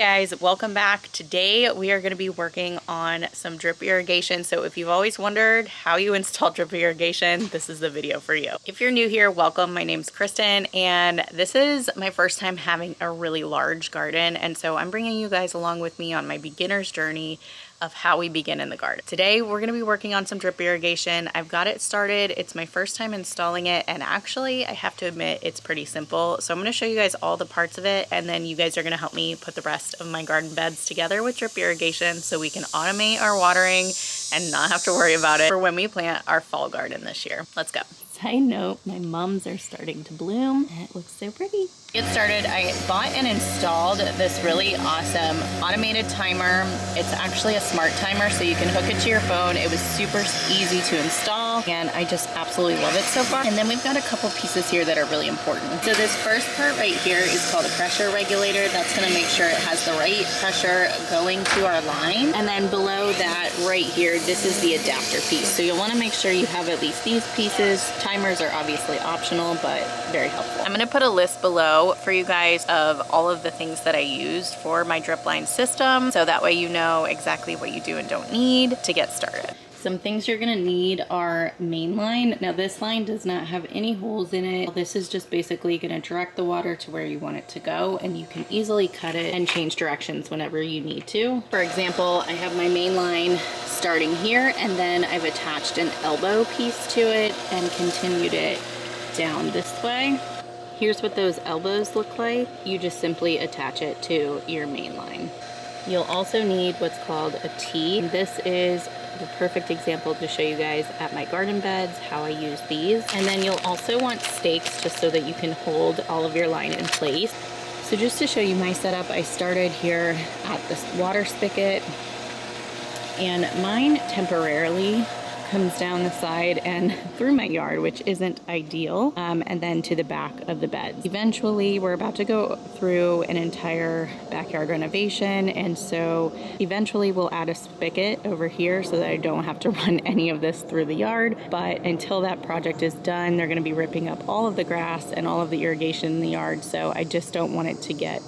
Guys, welcome back. Today we are going to be working on some drip irrigation. So if you've always wondered how you install drip irrigation, this is the video for you. If you're new here, welcome. My name's Kristen and this is my first time having a really large garden, and so I'm bringing you guys along with me on my beginner's journey of how we begin in the garden. Today we're going to be working on some drip irrigation. I've got it started. It's my first time installing it, and actually I have to admit it's pretty simple. So I'm going to show you guys all the parts of it, and then you guys are going to help me put the rest of my garden beds together with drip irrigation so we can automate our watering and not have to worry about it for when we plant our fall garden this year. Let's go. Side note, my mums are starting to bloom and it looks so pretty. To get started, I bought and installed this really awesome automated timer. It's actually a smart timer, so you can hook it to your phone. It was super easy to install and I just absolutely love it so far. And then we've got a couple pieces here that are really important. So this first part right here is called a pressure regulator. That's gonna make sure it has the right pressure going to our line. And then below that right here, this is the adapter piece. So you'll wanna make sure you have at least these pieces. Timers are obviously optional, but very helpful. I'm gonna put a list below for you guys of all of the things that I used for my drip line system, so that way you know exactly what you do and don't need to get started. Some things you're gonna need are main line. Now this line does not have any holes in it. This is just basically gonna direct the water to where you want it to go, and you can easily cut it and change directions whenever you need to. For example, I have my main line starting here, and then I've attached an elbow piece to it and continued it down this way. Here's what those elbows look like. You just simply attach it to your main line. You'll also need what's called a T. This is the perfect example to show you guys at my garden beds how I use these. And then you'll also want stakes just so that you can hold all of your line in place. So just to show you my setup, I started here at this water spigot, and mine temporarily comes down the side and through my yard, which isn't ideal, and then to the back of the bed. Eventually, we're about to go through an entire backyard renovation, and so eventually we'll add a spigot over here so that I don't have to run any of this through the yard. But until that project is done, they're gonna be ripping up all of the grass and all of the irrigation in the yard, so I just don't want it to get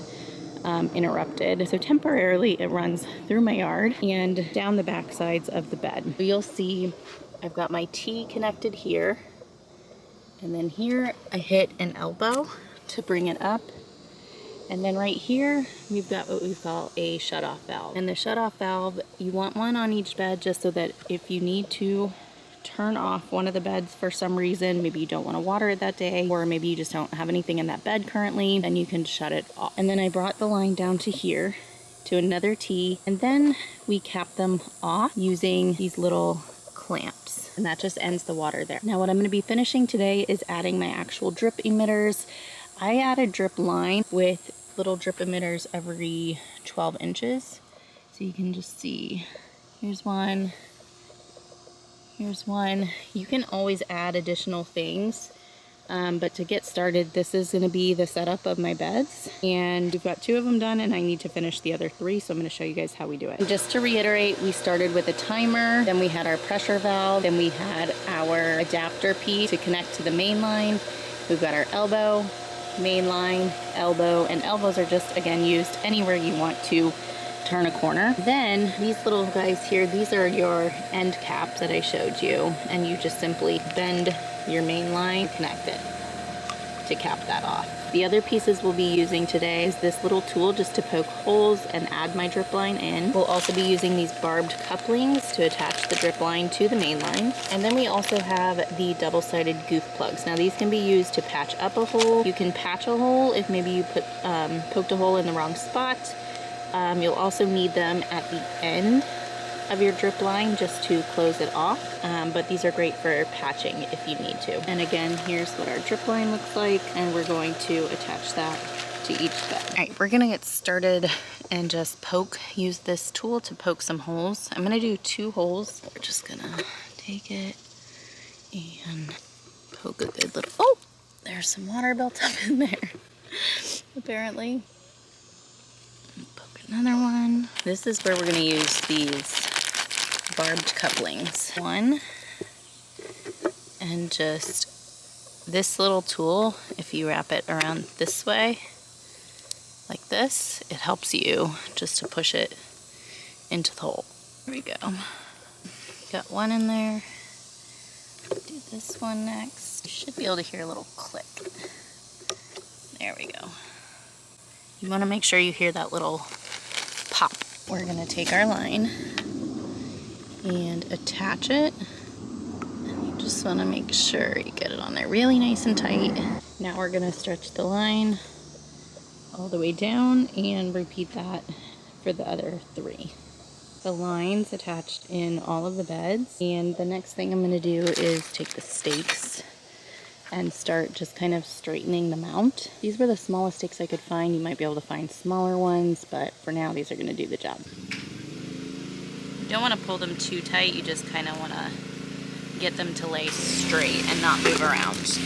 interrupted. So temporarily it runs through my yard and down the back sides of the bed. You'll see I've got my T connected here, and then here I hit an elbow to bring it up, and then right here we've got what we call a shutoff valve. And the shutoff valve, you want one on each bed just so that if you need to turn off one of the beds for some reason, maybe you don't want to water it that day, or maybe you just don't have anything in that bed currently, then you can shut it off. And then I brought the line down to here to another T, and then we cap them off using these little clamps, and that just ends the water there. Now what I'm going to be finishing today is adding my actual drip emitters. I add a drip line with little drip emitters every 12 inches. So you can just see, here's one. Here's one. You can always add additional things, but to get started, this is going to be the setup of my beds, and we've got 2 of them done and I need to finish the other 3, so I'm going to show you guys how we do it. And just to reiterate, we started with a timer, then we had our pressure valve, then we had our adapter piece to connect to the main line. We've got our elbow, main line, elbow, and elbows are just, again, used anywhere you want to turn a corner. Then these little guys here, these are your end caps that I showed you, and you just simply bend your main line, connect it to cap that off. The other pieces we'll be using today is this little tool just to poke holes and add my drip line in. We'll also be using these barbed couplings to attach the drip line to the main line. And then we also have the double-sided goof plugs. Now these can be used to patch up a hole. You can patch a hole if maybe you poked a hole in the wrong spot. You'll also need them at the end of your drip line just to close it off, but these are great for patching if you need to. And again, here's what our drip line looks like, and we're going to attach that to each bed. All right, we're gonna get started and just use this tool to poke some holes. I'm gonna do 2 holes. We're just gonna take it and poke a good little, oh, there's some water built up in there, apparently. Poke another one. This is where we're gonna use these barbed couplings. One, and just this little tool, if you wrap it around this way, like this, it helps you just to push it into the hole. There we go. Got one in there. Do this one next. You should be able to hear a little click. There we go. You want to make sure you hear that little pop. We're going to take our line and attach it. And you just want to make sure you get it on there really nice and tight. Now we're going to stretch the line all the way down and repeat that for the other 3. The line's attached in all of the beds, and the next thing I'm going to do is take the stakes and start just kind of straightening the mount. These were the smallest stakes I could find. You might be able to find smaller ones, but for now these are going to do the job. You don't want to pull them too tight, you just kind of want to get them to lay straight and not move around.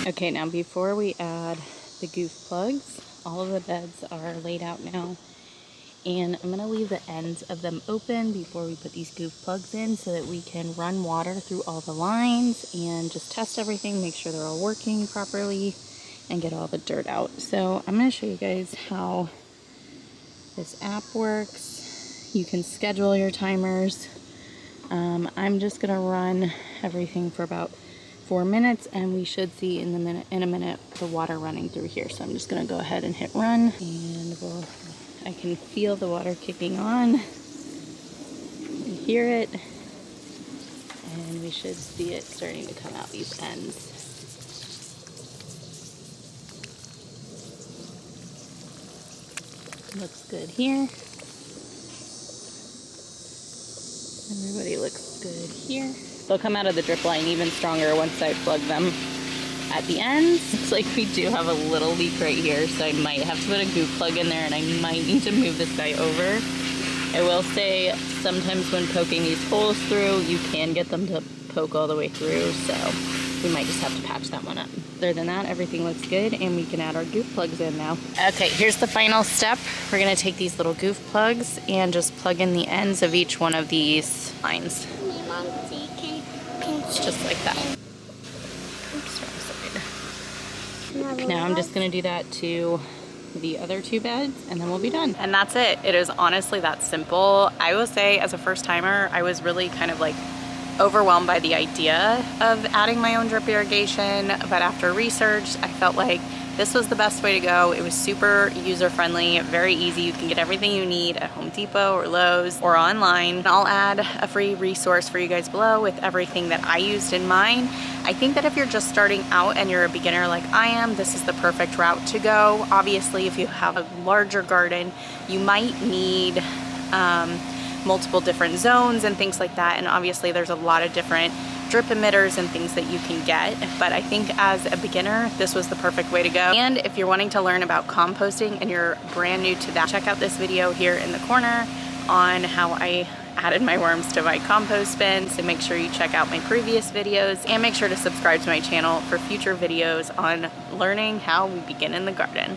Okay, now before we add the goof plugs, all of the beds are laid out now, and I'm going to leave the ends of them open before we put these goof plugs in so that we can run water through all the lines and just test everything, make sure they're all working properly, and get all the dirt out. So I'm going to show you guys how this app works. You can schedule your timers. I'm just going to run everything for about 4 minutes, and we should see in a minute the water running through here. So I'm just going to go ahead and hit run, and I can feel the water kicking on. You hear it, and we should see it starting to come out these ends. Looks good here. Everybody looks good here. They'll come out of the drip line even stronger once I plug them at the ends. Looks like we do have a little leak right here, so I might have to put a goof plug in there, and I might need to move this guy over. I will say sometimes when poking these holes through, you can get them to poke all the way through, so we might just have to patch that one up. Other than that, everything looks good, and we can add our goof plugs in now. Okay, here's the final step. We're gonna take these little goof plugs and just plug in the ends of each one of these lines. Just like that. Oops, wrong side. Now I'm just gonna do that to the other 2 beds, and then we'll be done. And that's it. It is honestly that simple. I will say, as a first timer, I was really kind of like overwhelmed by the idea of adding my own drip irrigation, but after research, I felt like this was the best way to go. It was super user-friendly, very easy. You can get everything you need at Home Depot or Lowe's or online. I'll add a free resource for you guys below with everything that I used in mine. I think that if you're just starting out and you're a beginner like I am, this is the perfect route to go. Obviously, if you have a larger garden, you might need multiple different zones and things like that, and obviously there's a lot of different drip emitters and things that you can get, but I think as a beginner this was the perfect way to go. And if you're wanting to learn about composting and you're brand new to that, check out this video here in the corner on how I added my worms to my compost bins, and make sure you check out my previous videos, and make sure to subscribe to my channel for future videos on learning how we begin in the garden.